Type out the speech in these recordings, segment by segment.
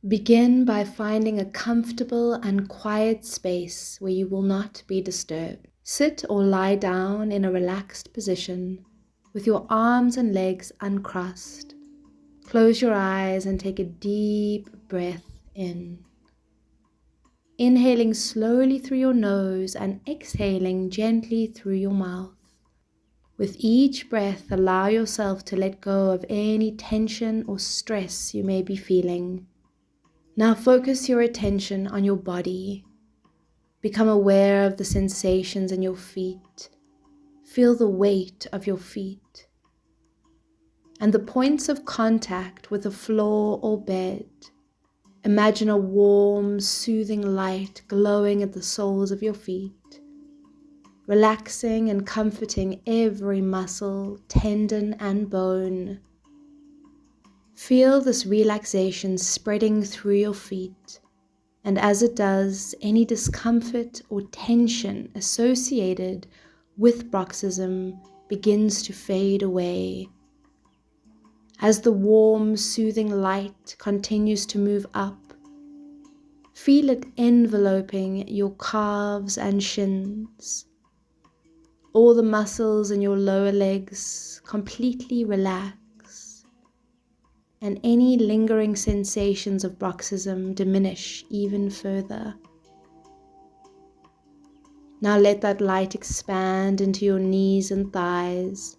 Begin by finding a comfortable and quiet space where you will not be disturbed. Sit or lie down in a relaxed position with your arms and legs uncrossed. Close your eyes and take a deep breath in. Inhaling slowly through your nose and exhaling gently through your mouth. With each breath, allow yourself to let go of any tension or stress you may be feeling. Now focus your attention on your body. Become aware of the sensations in your feet. Feel the weight of your feet and the points of contact with the floor or bed. Imagine a warm, soothing light glowing at the soles of your feet, relaxing and comforting every muscle, tendon, and bone. Feel this relaxation spreading through your feet, and as it does, any discomfort or tension associated with Bruxism begins to fade away. As the warm, soothing light continues to move up, feel it enveloping your calves and shins. All the muscles in your lower legs completely relax, and any lingering sensations of Bruxism diminish even further. Now let that light expand into your knees and thighs,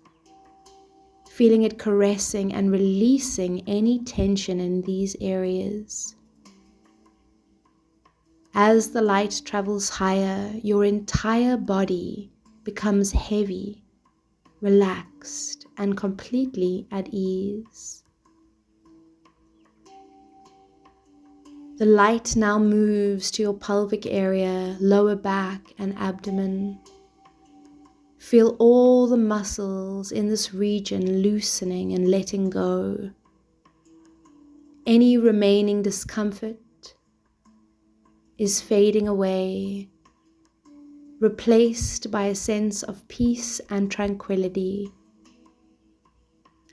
feeling it caressing and releasing any tension in these areas. As the light travels higher, your entire body becomes heavy, relaxed, and completely at ease. The light now moves to your pelvic area, lower back, and abdomen. Feel all the muscles in this region loosening and letting go. Any remaining discomfort is fading away, replaced by a sense of peace and tranquility.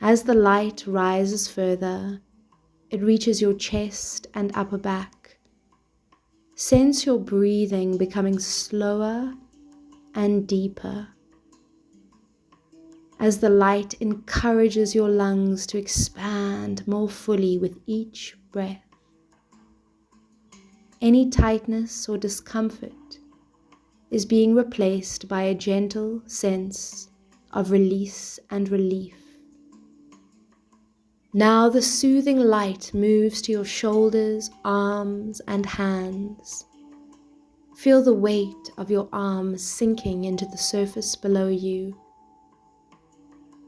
As the light rises further, it reaches your chest and upper back. Sense your breathing becoming slower and deeper, as the light encourages your lungs to expand more fully with each breath. Any tightness or discomfort is being replaced by a gentle sense of release and relief. Now the soothing light moves to your shoulders, arms, and hands. Feel the weight of your arms sinking into the surface below you.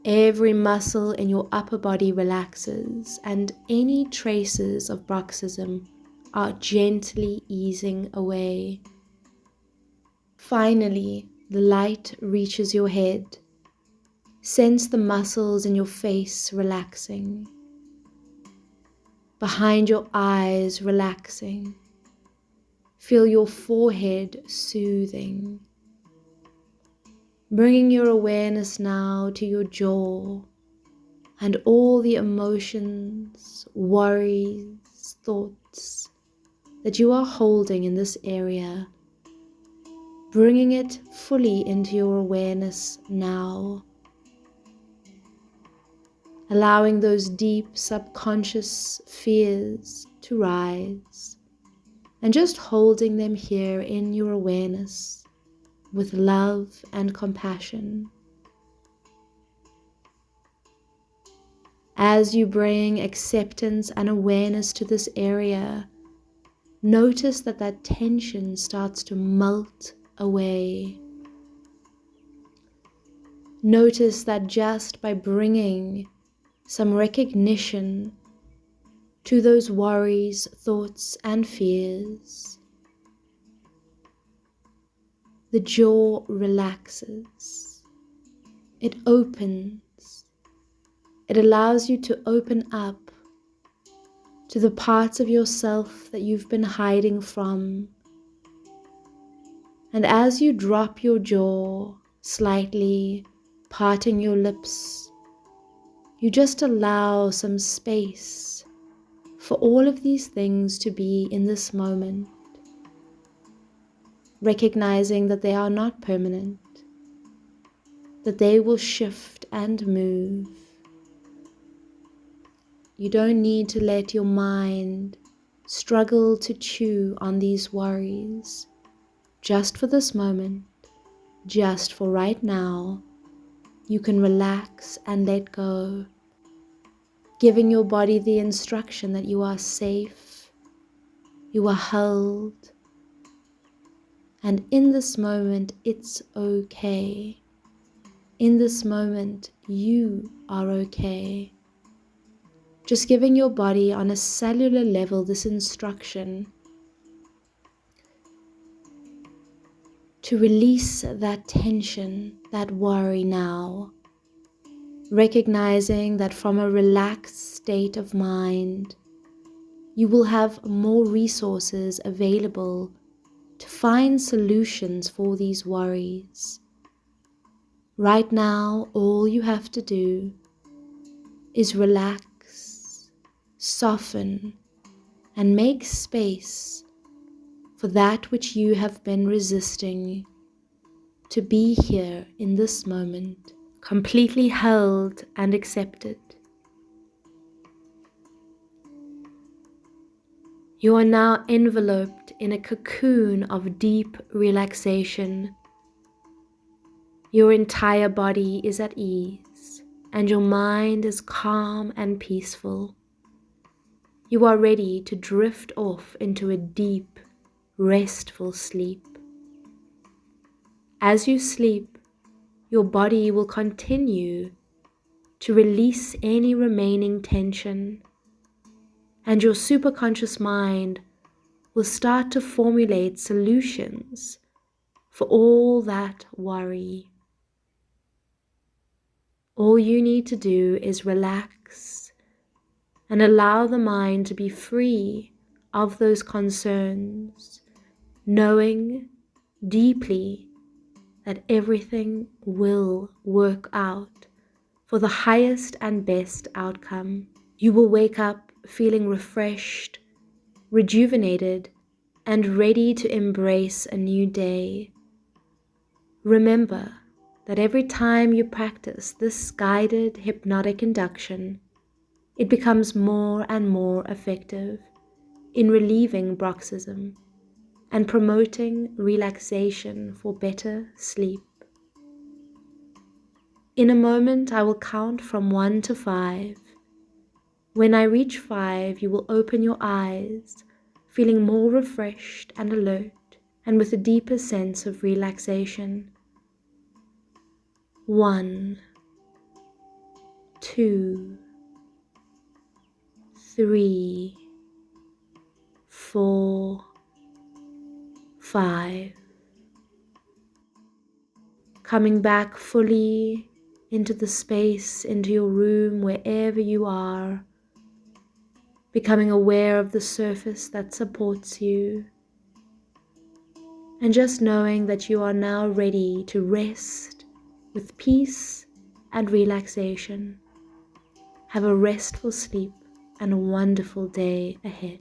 Every muscle in your upper body relaxes, and any traces of Bruxism are gently easing away. Finally, the light reaches your head. Sense the muscles in your face relaxing, behind your eyes relaxing. Feel your forehead soothing. Bringing your awareness now to your jaw and all the emotions, worries, thoughts that you are holding in this area. Bringing it fully into your awareness now. Allowing those deep subconscious fears to rise and just holding them here in your awareness with love and compassion. As you bring acceptance and awareness to this area, notice that that tension starts to melt away. Notice that just by bringing some recognition to those worries, thoughts, and fears, the jaw relaxes. It opens. It allows you to open up to the parts of yourself that you've been hiding from. And as you drop your jaw slightly, parting your lips, you just allow some space for all of these things to be in this moment, recognizing that they are not permanent, that they will shift and move. You don't need to let your mind struggle to chew on these worries. Just for this moment, just for right now, you can relax and let go, giving your body the instruction that you are safe, you are held, and in this moment, it's okay. In this moment, you are okay. Just giving your body on a cellular level this instruction to release that tension, that worry now. Recognizing that from a relaxed state of mind, you will have more resources available to find solutions for these worries. Right now, all you have to do is relax, soften, and make space for that which you have been resisting to be here in this moment, completely held and accepted. You are now enveloped in a cocoon of deep relaxation. Your entire body is at ease, and your mind is calm and peaceful. You are ready to drift off into a deep, restful sleep. As you sleep, your body will continue to release any remaining tension, and your superconscious mind will start to formulate solutions for all that worry. All you need to do is relax and allow the mind to be free of those concerns, knowing deeply that everything will work out for the highest and best outcome. You will wake up feeling refreshed, rejuvenated, and ready to embrace a new day. Remember that every time you practice this guided hypnotic induction, it becomes more and more effective in relieving bruxism and promoting relaxation for better sleep. In a moment, I will count from 1 to 5. When I reach 5, you will open your eyes, feeling more refreshed and alert, and with a deeper sense of relaxation. 1, 2, 3, 4, 5. Coming back fully into the space, into your room, wherever you are, becoming aware of the surface that supports you, and just knowing that you are now ready to rest with peace and relaxation. Have a restful sleep and a wonderful day ahead.